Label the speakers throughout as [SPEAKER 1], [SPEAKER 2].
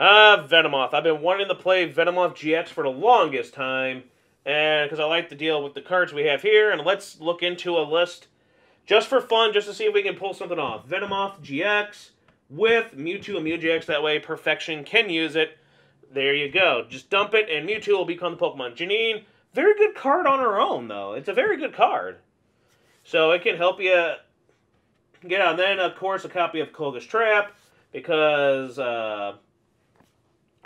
[SPEAKER 1] Venomoth. I've been wanting to play Venomoth GX for the longest time, and because I like to deal with the cards we have here, and let's look into a list just for fun, just to see if we can pull something off. Venomoth GX with Mewtwo Mew GX, that way Perfection can use it. There you go. Just dump it, and Mewtwo will become the Pokemon. Janine, very good card on her own, though. It's a very good card. So it can help you get out. And then, of course, a copy of Koga'sTrap, because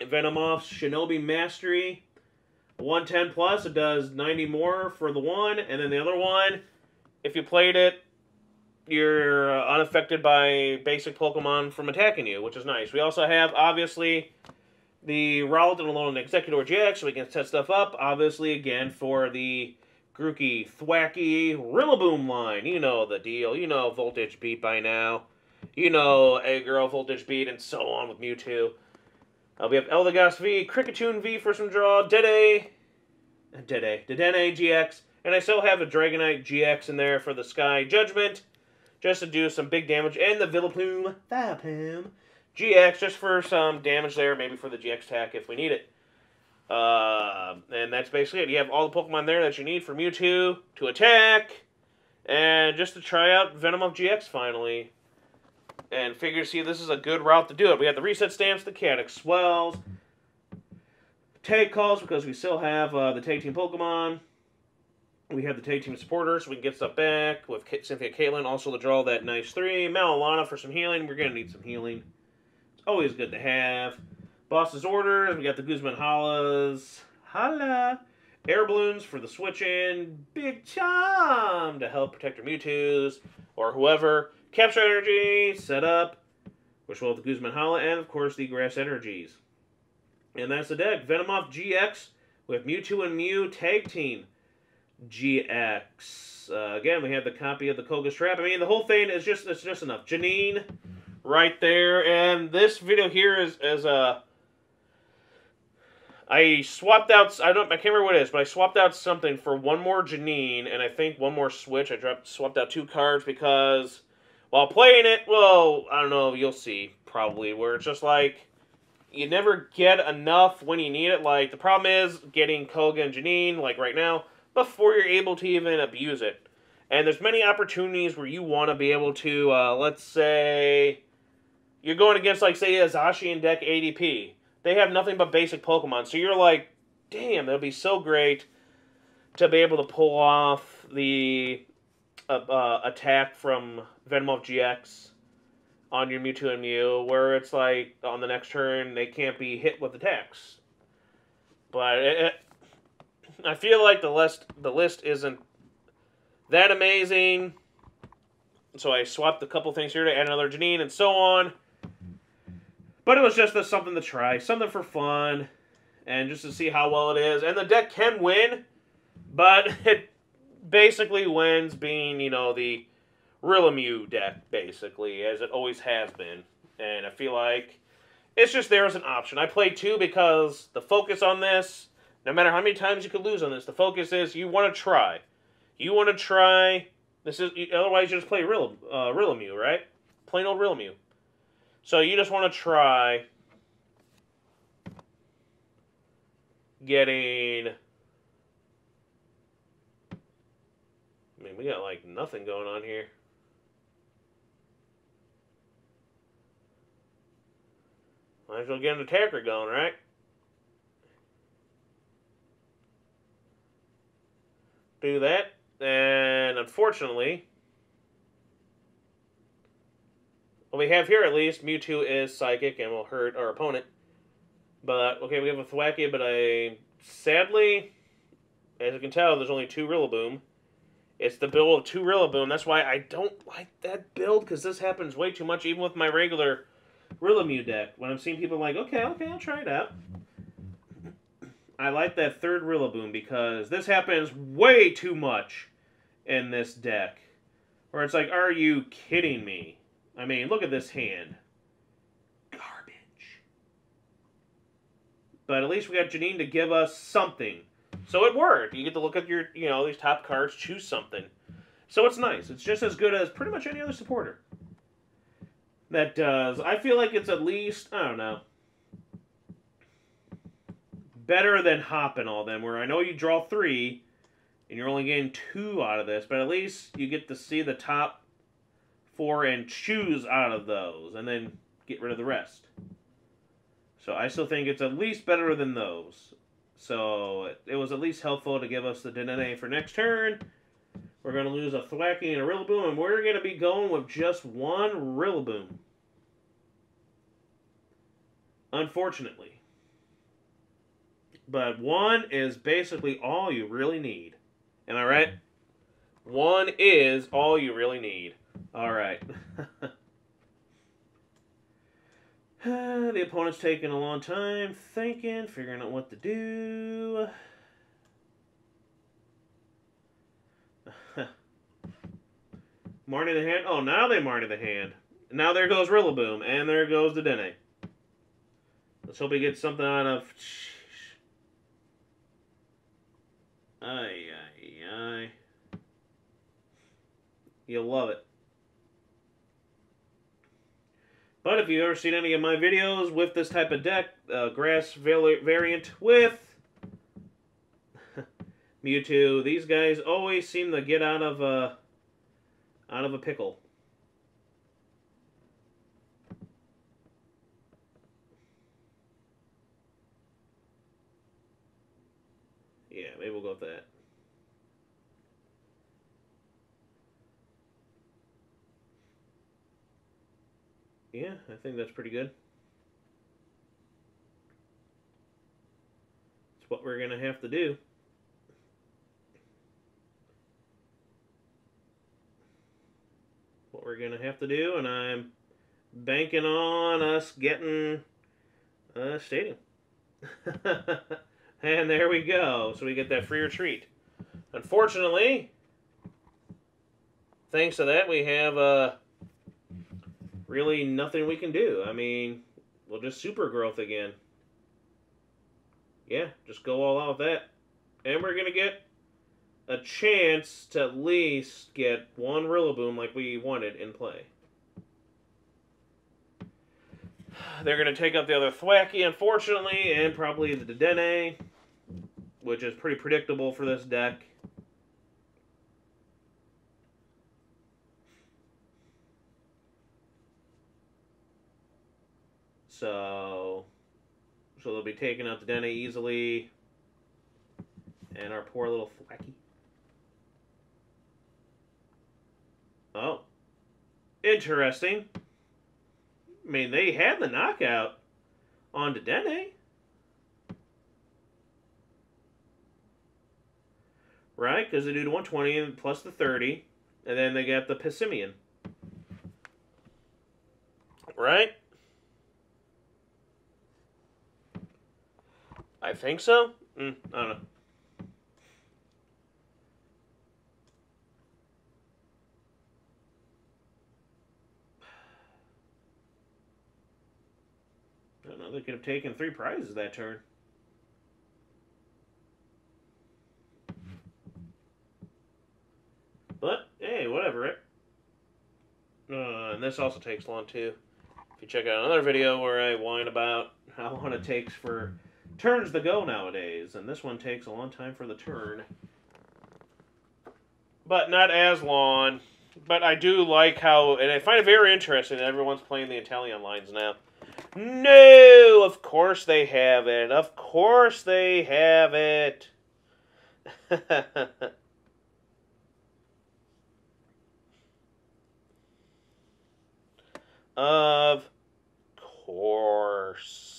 [SPEAKER 1] Venomoth's Shinobi Mastery, 110 plus, it does 90 more for the one, and then the other one, if you played it, you're unaffected by basic Pokemon from attacking you, which is nice. We also have, obviously, the Rowlet and Alolan Executor GX, so we can set stuff up, obviously, again, for the Grookey, Thwacky, RillaMew line. You know the deal. You know Voltage Beat by now. You know Aggro, Voltage Beat, and so on with Mewtwo. We have Eldegoss V, Kricketune V for some draw, Dedenne GX, and I still have a Dragonite GX in there for the Sky Judgment, just to do some big damage, and the Vileplume GX, just for some damage there, maybe for the GX attack if we need it. And that's basically it. You have all the Pokemon there that you need for Mewtwo to attack, and just to try out Venomoth GX finally. And figure to see if this is a good route to do it. We have the Reset Stamps, the Chaotic Swells, Tag Calls, because we still have the Tag Team Pokemon. We have the Tag Team Supporters, so we can get stuff back with Cynthia Caitlin, also to draw that nice 3. Malalana for some healing. We're going to need some healing. It's always good to have. Boss's Orders. We got the Guzman Holla. Air Balloons for the switch-in. Big Chom to help protect our Mewtwo's or whoever. Capture Energy, set up, which will have the Guzman Hala, and of course the Grass Energies. And that's the deck. Venomoth GX with Mewtwo and Mew Tag Team GX. Again, we have the copy of the Koga'sTrap. I mean, the whole thing is just enough. Janine, right there. And this video here is I swapped out, I can't remember what it is, but I swapped out something for one more Janine, and I think one more Switch. I swapped out 2 cards because while playing it, well, I don't know, you'll see, probably, where it's just like, you never get enough when you need it. Like, the problem is getting Koga and Janine, like right now, before you're able to even abuse it. And there's many opportunities where you want to be able to, let's say, you're going against, like, say, a Zacian deck ADP. They have nothing but basic Pokemon, so you're like, damn, that'd be so great to be able to pull off the attack from Venomoth GX on your Mewtwo and Mew, where it's like, on the next turn, they can't be hit with attacks. But I feel like the list isn't that amazing, so I swapped a couple things here to add another Janine and so on. But it was just something to try, something for fun, and just to see how well it is. And the deck can win, but it basically wins being, you know, the RillaMew deck, basically, as it always has been. And I feel like it's just there as an option. I played 2 because the focus on this, no matter how many times you could lose on this, the focus is you want to try. You want to try. This is otherwise you just play RillaMew, right? Plain old RillaMew. So you just want to try getting. I mean, we got like nothing going on here. Might as well get an attacker going, right? Do that, and unfortunately, what we have here at least, Mewtwo is Psychic and will hurt our opponent. But, okay, we have a Thwacky, but sadly, as you can tell, there's only 2 Rillaboom. It's the build of 2 Rillaboom. That's why I don't like that build, because this happens way too much, even with my regular RillaMew deck. When I'm seeing people like, okay, I'll try it out. I like that 3rd Rillaboom, because this happens way too much in this deck. Where it's like, are you kidding me? I mean, look at this hand. Garbage. But at least we got Janine to give us something. So it worked. You get to look at your, you know, these top cards, choose something. So it's nice. It's just as good as pretty much any other supporter that does. I feel like it's at least, I don't know, better than hopping all them, where I know you draw 3, and you're only getting 2 out of this, but at least you get to see the top 4 and choose out of those, and then get rid of the rest. So I still think it's at least better than those. So it was at least helpful to give us the Denene for next turn. We're going to lose a Thwackey and a Rillaboom, and we're going to be going with just one Rillaboom. Unfortunately. But 1 is basically all you really need. Am I right? 1 is all you really need. Alright. The opponent's taking a long time thinking, figuring out what to do. Marnie the hand. Oh, now they Marnie the hand. Now there goes Rillaboom, and there goes the Dene. Let's hope he gets something out of... Ay, ay, ay. You'll love it. But if you've ever seen any of my videos with this type of deck, grass variant with Mewtwo, these guys always seem to get out of a pickle. Yeah, maybe we'll go with that. Yeah, I think that's pretty good. It's what we're going to have to do. What we're going to have to do, and I'm banking on us getting a stadium. And there we go. So we get that free retreat. Unfortunately, thanks to that, we have really nothing we can do. I mean, we'll just super growth again. Yeah, just go all out with that. And we're going to get a chance to at least get one Rillaboom like we wanted in play. They're going to take out the other Thwackey, unfortunately, and probably the Dedenne, which is pretty predictable for this deck. So they'll be taking out the Dene easily. And our poor little Thwackey. Oh. Interesting. I mean, they had the knockout on Dedenne. Right? Because they do the 120 plus the 30. And then they got the Pessimian. Right? I think so. I don't know. I don't know. They could have taken 3 prizes that turn. But, hey, whatever, right? And this also takes long, too. If you check out another video where I whine about how long it takes for turns to go nowadays. And this one takes a long time for the turn. But not as long. But I do like how... And I find it very interesting that everyone's playing the Italian lines now. No! Of course they have it. Of course they have it. Of course.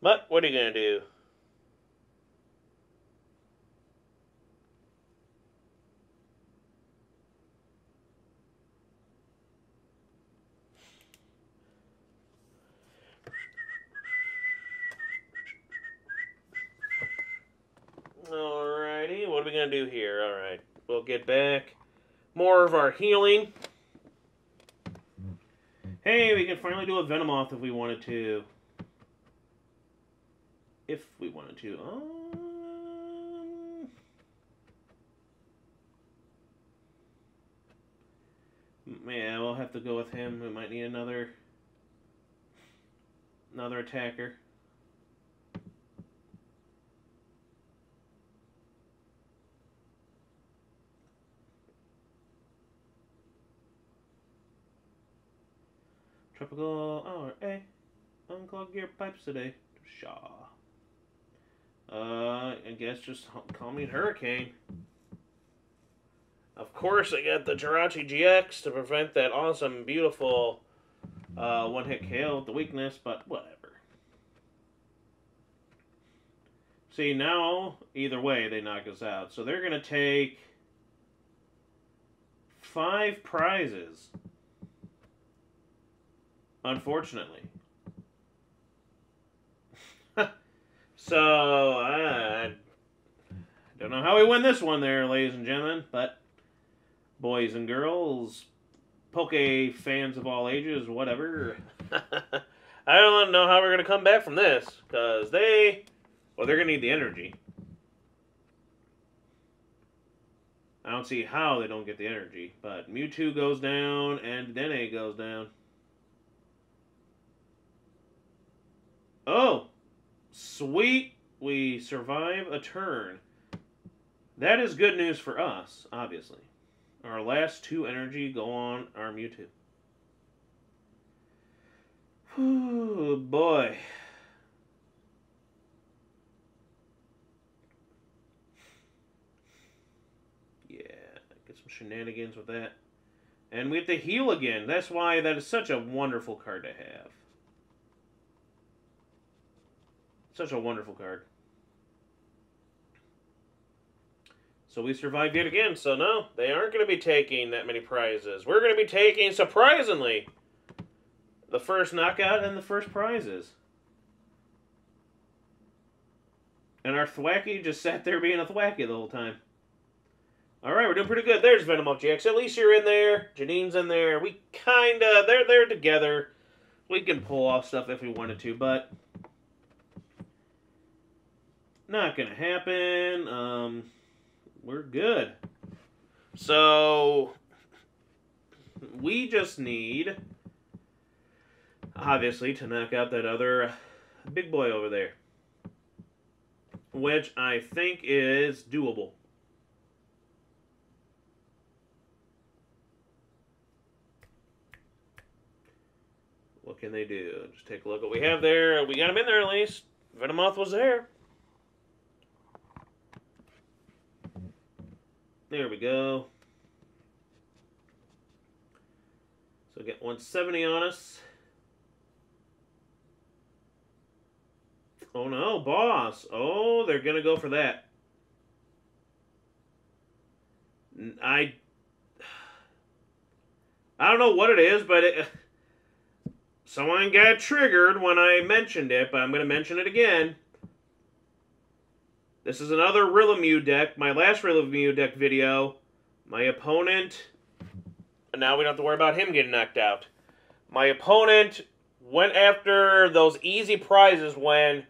[SPEAKER 1] But what are you going to do? Alrighty, what are we going to do here? Alright, we'll get back more of our healing. Hey, we can finally do a Venomoth if we wanted to. If we wanted to. have to go with him. We might need another attacker. Tropical RA. Unclog your pipes today. Shaw. I guess just Calming Hurricane. Of course, I got the Jirachi GX to prevent that awesome, beautiful one-hit KO with the weakness, but whatever. See, now, either way, they knock us out. So they're going to take 5 prizes. Unfortunately. So, I don't know how we win this one there, ladies and gentlemen, but boys and girls, Poke fans of all ages, whatever. I don't know how we're going to come back from this, because they're going to need the energy. I don't see how they don't get the energy, but Mewtwo goes down, and Dene goes down. Oh! Sweet, we survive a turn. That is good news for us, obviously. Our last 2 energy go on our Mewtwo. Whew, boy. Yeah, get some shenanigans with that. And we have to heal again. That's why that is such a wonderful card to have. Such a wonderful card. So we survived yet again. So no, they aren't going to be taking that many prizes. We're going to be taking, surprisingly, the first knockout and the first prizes. And our Thwacky just sat there being a Thwacky the whole time. Alright, we're doing pretty good. There's Venomoth GX. At least you're in there. Janine's in there. We kinda, they're together. We can pull off stuff if we wanted to, but not gonna happen. We're good. So we just need, obviously, to knock out that other big boy over there, which I think is doable. What can they do? Just take a look at what we have there. We got him in there at least. Venomoth was there. There we go. So get 170 on us. Oh no, boss. Oh, they're going to go for that. I don't know what it is, but someone got triggered when I mentioned it, but I'm going to mention it again. This is another RillaMew deck. My last RillaMew deck video. My opponent... Now we don't have to worry about him getting knocked out. My opponent went after those easy prizes when...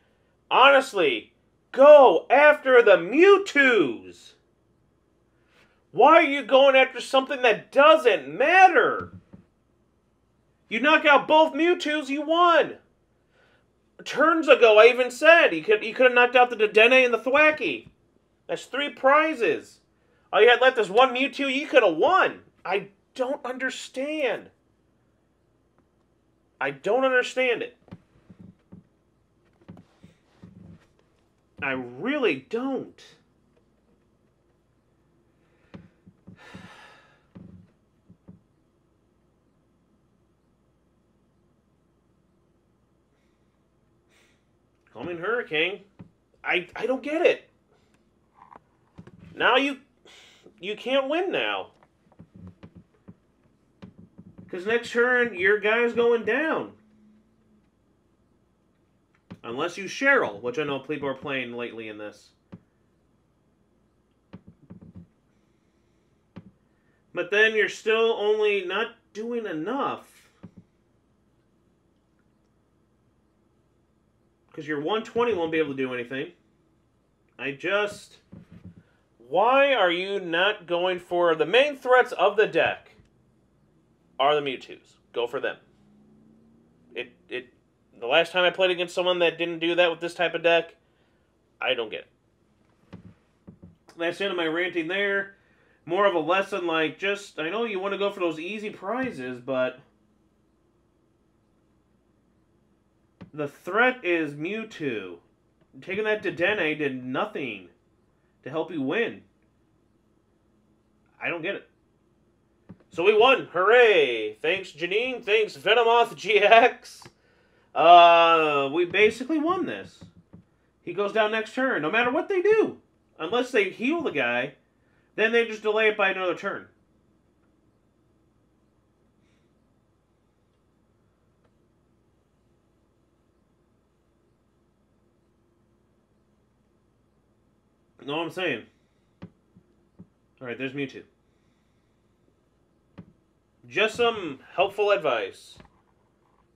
[SPEAKER 1] Honestly, go after the Mewtwo's! Why are you going after something that doesn't matter? You knock out both Mewtwo's, you won! Turns ago, I even said he could have knocked out the Dedenne and the Thwacky. That's 3 prizes. All you had left is 1 Mewtwo. You could have won. I don't understand. I don't understand it. I really don't. Calming Hurricane. I don't get it. Now you can't win now. Because next turn, your guy's going down. Unless you Cheryl, which I know people are playing lately in this. But then you're still only not doing enough. Because your 120 won't be able to do anything. Why are you not going for the main threats of the deck? are the Mewtwo's. Go for them. The last time I played against someone that didn't do that with this type of deck, I don't get it. That's the end of my ranting there. More of a lesson, like, just, I know you want to go for those easy prizes, but the threat is Mewtwo. Taking that Dedenne did nothing to help you win. I don't get it. So we won. Hooray! Thanks, Janine. Thanks, Venomoth GX. We basically won this. He goes down next turn, no matter what they do. Unless they heal the guy, then they just delay it by another turn. Know what I'm saying? Alright, there's Mewtwo. Just some helpful advice.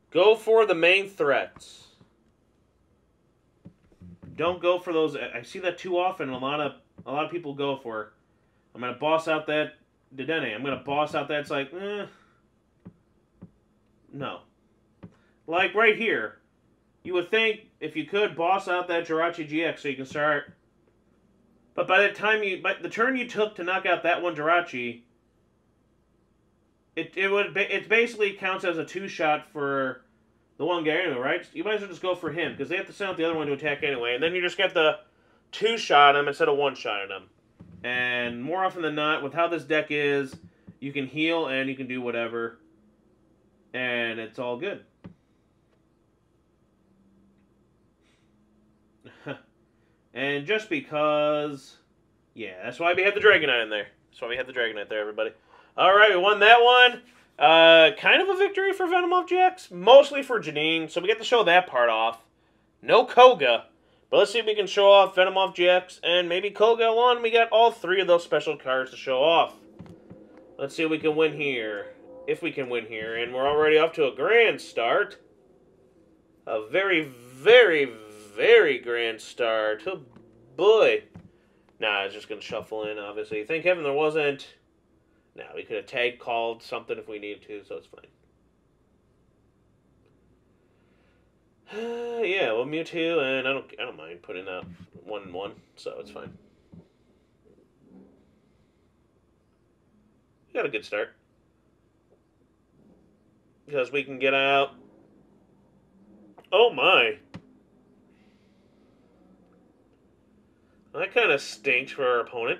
[SPEAKER 1] Go for the main threats. Don't go for those. I see that too often. A lot of people go for, I'm gonna boss out that Dedenne. I'm gonna boss out that. It's like, no. Like right here, you would think if you could boss out that Jirachi GX so you can start. But by the time the turn you took to knock out that one Jirachi, it basically counts as a 2-shot for the one guy anyway, right? You might as well just go for him, because they have to send out the other one to attack anyway, and then you just get the 2-shot him instead of 1-shot him. And more often than not, with how this deck is, you can heal and you can do whatever, and it's all good. And just because, yeah, that's why we had the Dragonite in there. That's why we had the Dragonite there, everybody. Alright, we won that one. Kind of a victory for Venomoth GX. Mostly for Janine, so we get to show that part off. No Koga. But let's see if we can show off Venomoth GX and maybe Koga alone. We got all 3 of those special cards to show off. Let's see if we can win here. If we can win here. And we're already off to a grand start. A very, very, very grand start. Oh, boy. Nah, it's just going to shuffle in, obviously. Thank heaven there wasn't. Nah, we could have tag called something if we needed to, so it's fine. Yeah, well, Mewtwo, and I don't mind putting out 1-1, so it's fine. We got a good start. Because we can get out. Oh my. That kind of stinks for our opponent.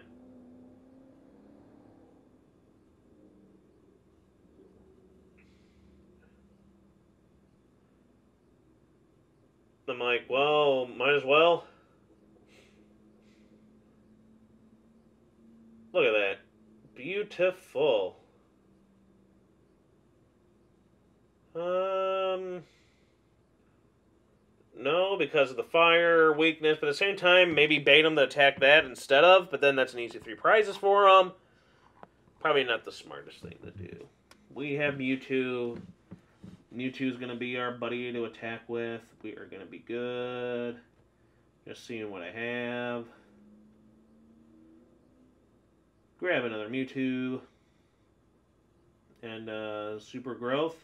[SPEAKER 1] I'm like, well, might as well. Look at that. Beautiful. No, because of the fire weakness, but at the same time, maybe bait him to attack that instead of, but then that's an easy 3 prizes for him. Probably not the smartest thing to do. We have Mewtwo. Mewtwo's going to be our buddy to attack with. We are going to be good. Just seeing what I have. Grab another Mewtwo. And Super Growth.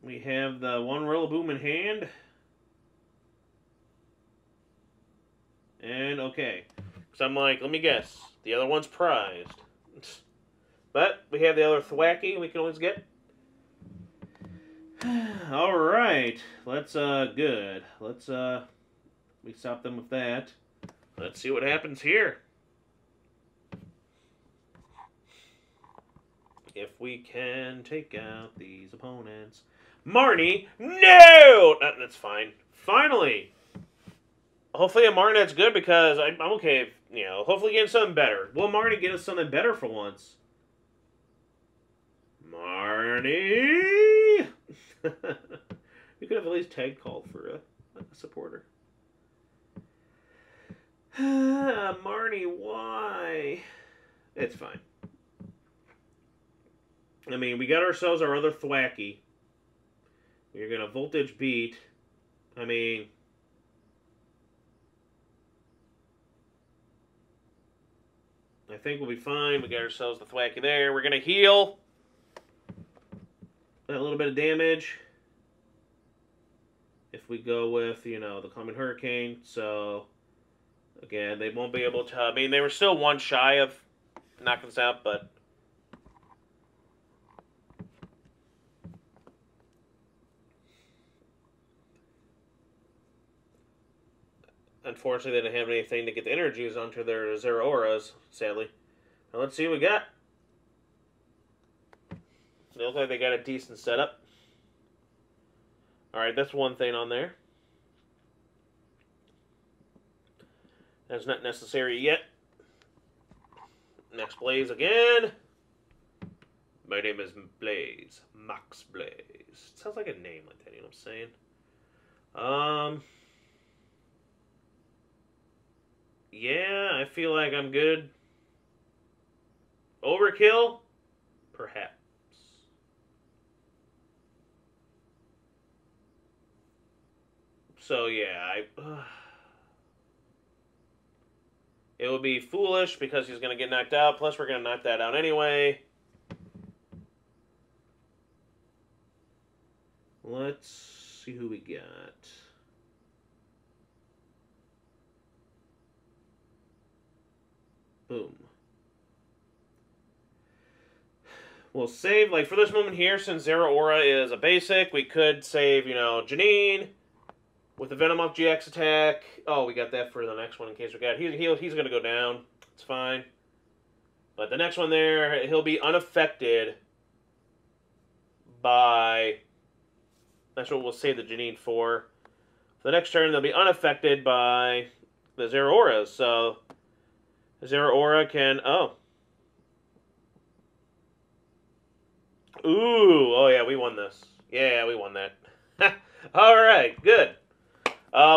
[SPEAKER 1] We have the one Rillaboom in hand. And okay. So I'm like, let me guess. The other one's prized. But we have the other Thwacky we can always get. Alright. Let's, good. Let's, we stop them with that. Let's see what happens here. If we can take out these opponents. Marnie, no! That's fine. Finally! Hopefully a Marnie that's good because I'm okay if, you know, hopefully getting something better. Will Marnie get us something better for once? Marnie! We could have at least tag called for a supporter. Marnie, why? It's fine. I mean, we got ourselves our other Thwacky. We're going to Voltage Beat. I mean, I think we'll be fine. We got ourselves the Thwacky there. We're going to heal. a little bit of damage. If we go with, you know, the Common Hurricane. So, again, they won't be able to... I mean, they were still one shy of knocking us out, but... Unfortunately, they didn't have anything to get the energies onto their Zero Auras, sadly. Now, let's see what we got. They look like they got a decent setup. Alright, that's one thing on there. That's not necessary yet. Next Blaze again. My name is Blaze. Max Blaze. Sounds like a name like that, you know what I'm saying? Yeah, I feel like I'm good. Overkill? Perhaps. So, yeah, it would be foolish because he's going to get knocked out. Plus, we're going to knock that out anyway. Let's see who we got. Boom. We'll save, like, for this moment here, since Zero Aura is a basic, we could save, you know, Janine with the Venomoth GX attack. Oh, we got that for the next one in case we got... He's going to go down. It's fine. But the next one there, he'll be unaffected by... That's what we'll save the Janine for. For the next turn, they'll be unaffected by the Zero Auras. So, Zero Aura can... Oh. Ooh. Oh, yeah, we won this. Yeah, we won that. Alright, good.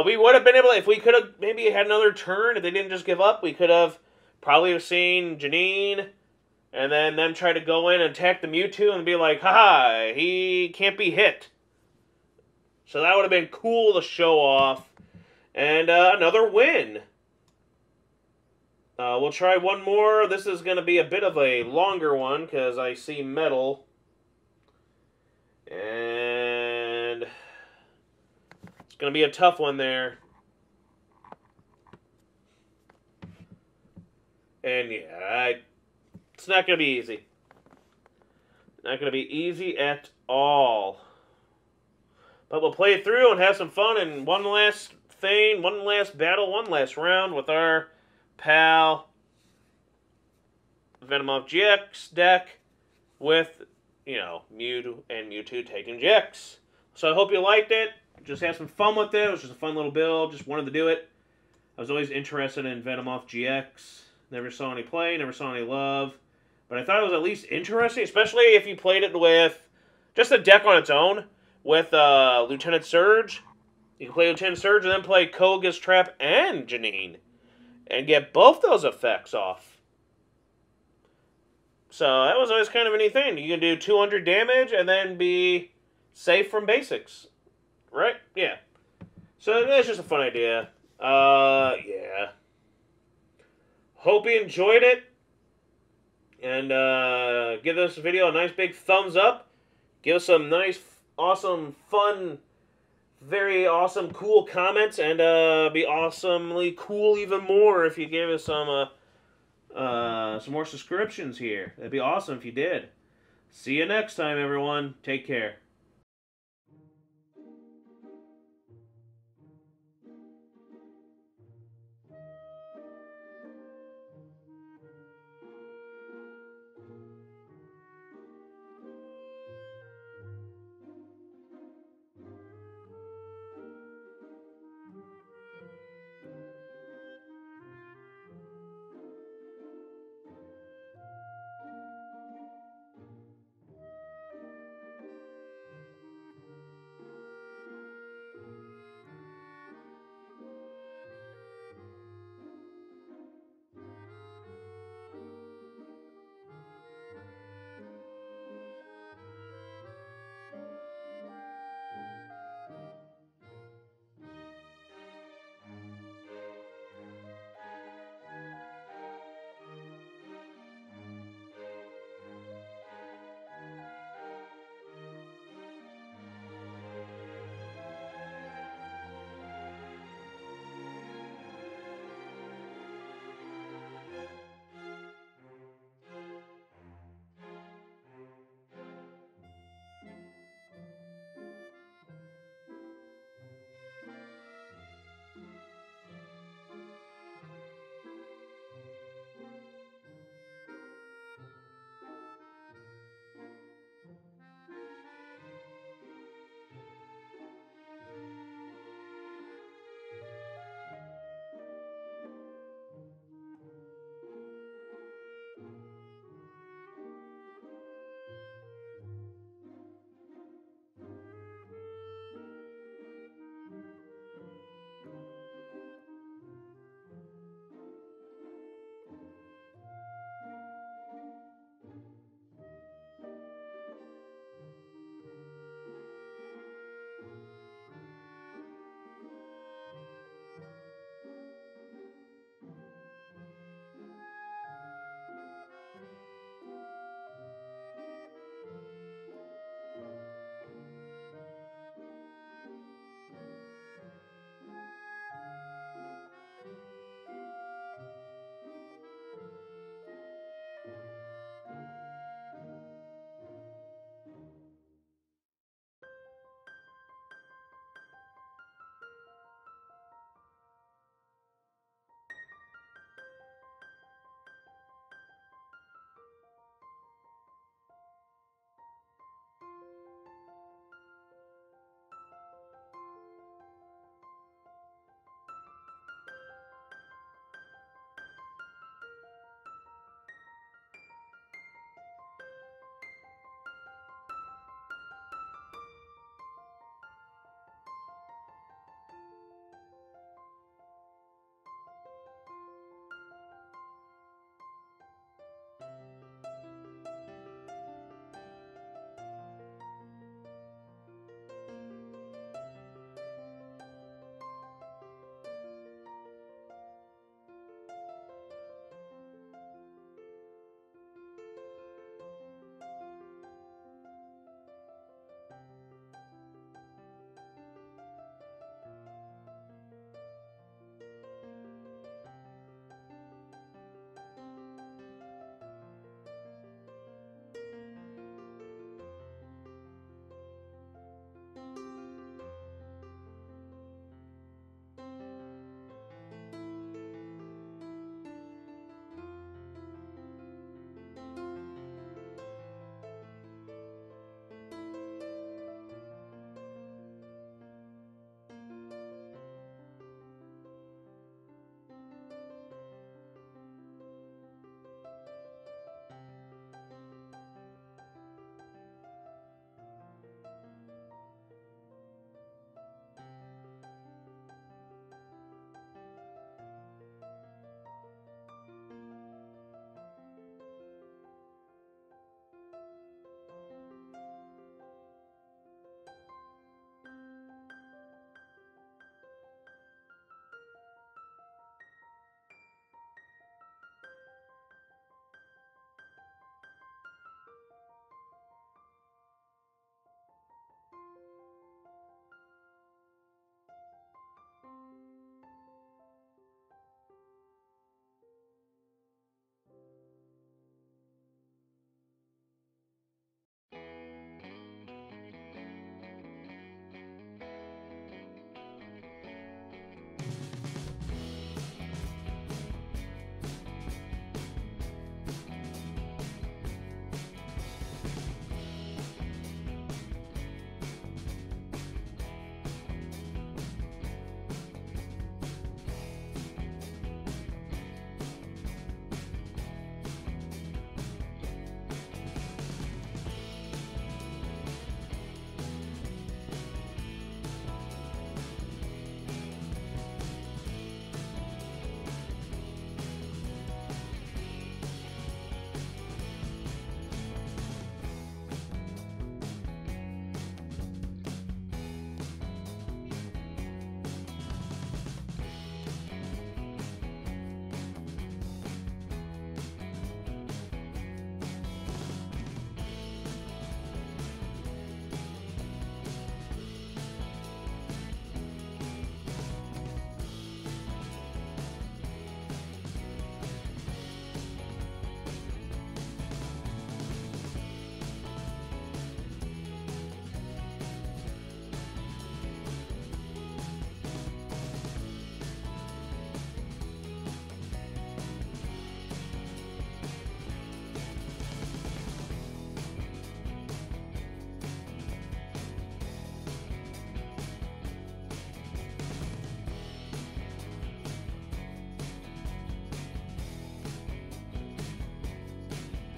[SPEAKER 1] We would have been able... If we could have maybe had another turn, if they didn't just give up, we could have probably have seen Janine... And then them try to go in and attack the Mewtwo and be like, haha, he can't be hit. So that would have been cool to show off. And another win. We'll try one more. This is going to be a bit of a longer one because I see metal. And it's going to be a tough one there. And yeah, it's not going to be easy. Not going to be easy at all. But we'll play it through and have some fun and one last thing, one last battle, one last round with our pal Venomoth GX deck with, you know, Mew and Mewtwo taking GX. So I hope you liked it. Just had some fun with it. It was just a fun little build. Just wanted to do it. I was always interested in Venomoth GX. Never saw any play, never saw any love. But I thought it was at least interesting, especially if you played it with just a deck on its own with Lieutenant Surge. You can play Lieutenant Surge and then play Koga'sTrap and Janine and get both those effects off. So that was always kind of a neat thing. You can do 200 damage and then be safe from basics. Right? Yeah. So that's just a fun idea. Yeah. Hope you enjoyed it. And give this video a nice big thumbs up. Give us some nice, awesome, fun, very awesome, cool comments. And be awesomely cool even more if you gave us some more subscriptions here. That'd be awesome if you did. See you next time, everyone. Take care.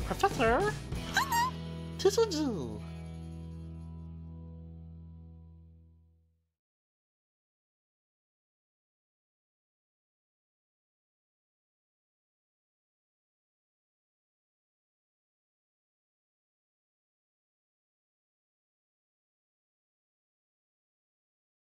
[SPEAKER 2] Professor? TCG!